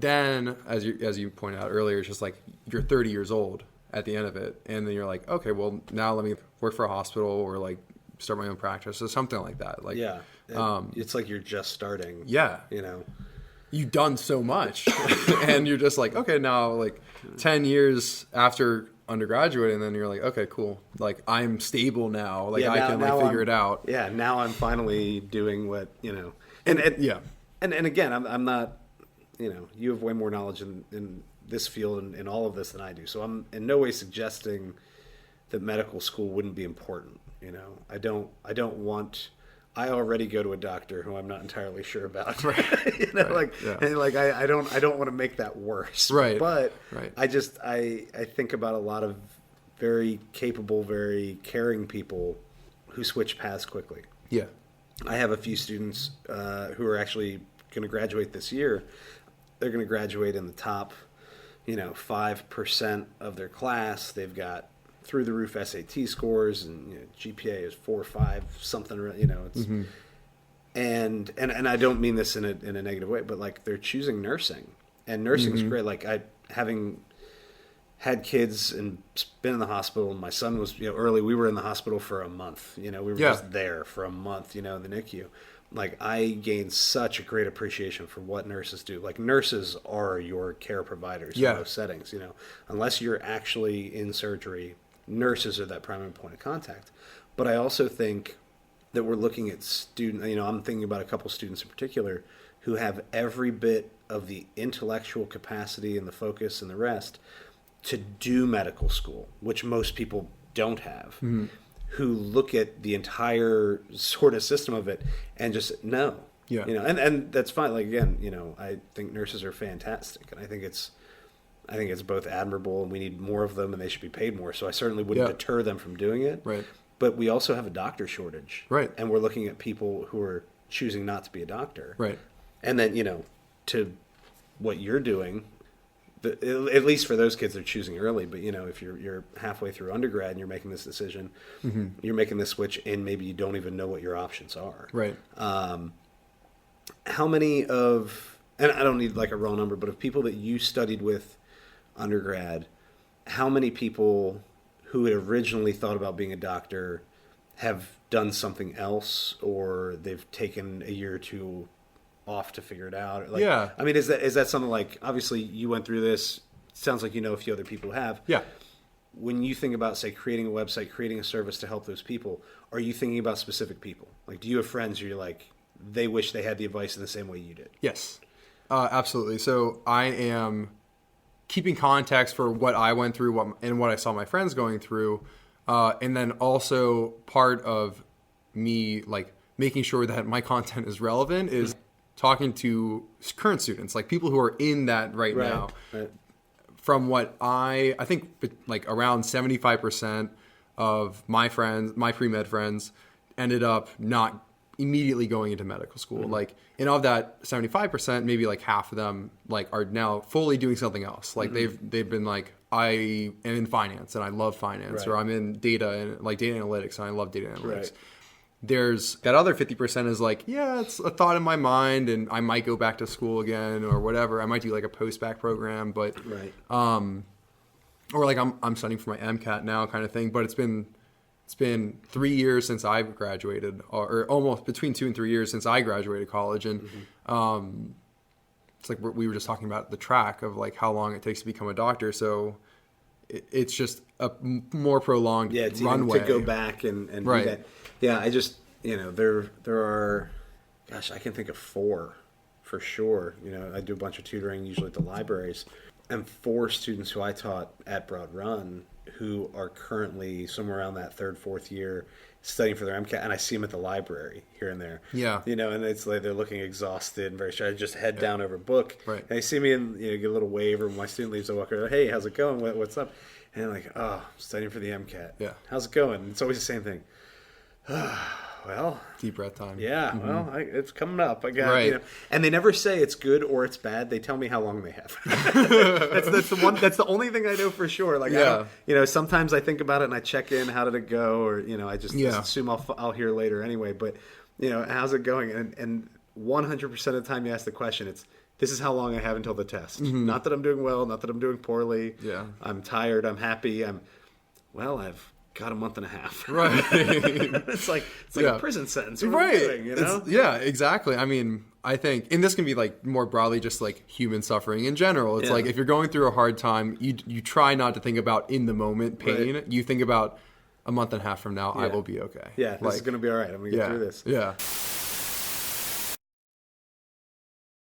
then as you pointed out earlier, it's just like you're 30 years old at the end of it. And then you're like, okay, well now let me work for a hospital or like start my own practice or something like that. Like, yeah. It's like you're just starting. Yeah. You know, you've done so much and you're just like, okay, now like 10 years after undergraduate, and then you're like, okay, cool. Like I'm stable now. Like I can like figure it out. Yeah. Now I'm finally doing what, you know, and yeah. And again, I'm not, you know, you have way more knowledge in this field and in all of this than I do. So I'm in no way suggesting that medical school wouldn't be important. You know, I don't want. I already go to a doctor who I'm not entirely sure about. Right. You know, right. And like I don't want to make that worse. Right. But right. I think about a lot of very capable, very caring people who switch paths quickly. Yeah. I have a few students who are actually going to graduate this year. They're going to graduate in the top, 5% of their class. They've got through the roof SAT scores, and GPA is 4 or 5 something. It's mm-hmm. and I don't mean this in a negative way, but like they're choosing nursing, and nursing's mm-hmm. great. Like having had kids and been in the hospital. My son was, early. We were in the hospital for a month. We were just there for a month. In the NICU. Like I gained such a great appreciation for what nurses do. Like nurses are your care providers in those settings. Unless you're actually in surgery, nurses are that primary point of contact. But I also think that we're looking at I'm thinking about a couple students in particular who have every bit of the intellectual capacity and the focus and the rest to do medical school, which most people don't have, mm-hmm. who look at the entire sort of system of it and just no. Yeah. And that's fine. Like, again, I think nurses are fantastic, and I think it's both admirable, and we need more of them, and they should be paid more. So I certainly wouldn't deter them from doing it. Right. But we also have a doctor shortage. Right. And we're looking at people who are choosing not to be a doctor. Right. And then, to what you're doing, at least for those kids, they're choosing early. But, if you're halfway through undergrad and you're making this decision, mm-hmm. you're making this switch, and maybe you don't even know what your options are. Right. How many and I don't need like a raw number, but of people that you studied with undergrad, how many people who had originally thought about being a doctor have done something else, or they've taken a year or two off to figure it out? Like, yeah. I mean, is that something like, obviously you went through this, it sounds like a few other people who have. Yeah. When you think about, say, creating a website, creating a service to help those people, are you thinking about specific people? Like, do you have friends who you're like, they wish they had the advice in the same way you did? Yes, absolutely. So I am keeping context for what I went through and what I saw my friends going through. And then also part of me like making sure that my content is relevant is talking to current students, like people who are in that right now. Right. From what I think like around 75% of my friends, my pre-med friends, ended up not immediately going into medical school. Mm-hmm. Like, and of that 75%, maybe like half of them like are now fully doing something else. Like mm-hmm. they've been like, I am in finance and I love finance, or I'm in data and like data analytics and I love data analytics. Right. There's that other 50% is like, yeah, it's a thought in my mind and I might go back to school again or whatever. I might do like a post-bac program, but, or like I'm studying for my MCAT now kind of thing, but it's been 3 years since I've graduated, or almost between 2 and 3 years since I graduated college. And mm-hmm. It's like we were just talking about the track of like how long it takes to become a doctor. So it's just a more prolonged runway. To go back and do that. Yeah, I just, there are, gosh, I can think of 4 for sure. I do a bunch of tutoring, usually at the libraries, and 4 students who I taught at Broad Run who are currently somewhere around that 3rd, 4th year studying for their MCAT, and I see them at the library here and there. Yeah. And it's like they're looking exhausted and very shy. I just head down over a book. Right. And they see me and get a little wave, or when my student leaves, I walk over, hey, how's it going? What's up? And I'm like, oh, I'm studying for the MCAT. Yeah. How's it going? And it's always the same thing. Well, deep breath time. Yeah, mm-hmm. Well, it's coming up. I got, and they never say it's good or it's bad. They tell me how long they have. that's the one. That's the only thing I know for sure. Like, sometimes I think about it and I check in. How did it go? Or I just assume I'll hear later anyway. But how's it going? And 100% of the time you ask the question, this is how long I have until the test. Not that I'm doing well, not that I'm doing poorly. Yeah. I'm tired, I'm happy, I've got a month and a half. Right. it's like a prison sentence. What are we doing, you know? Yeah, exactly. I mean, I think, and this can be like more broadly just like human suffering in general. It's like if you're going through a hard time, you try not to think about in the moment pain. Right. You think about a month and a half from now, I will be okay. Yeah, this is going to be all right. I'm going to get through this. Yeah.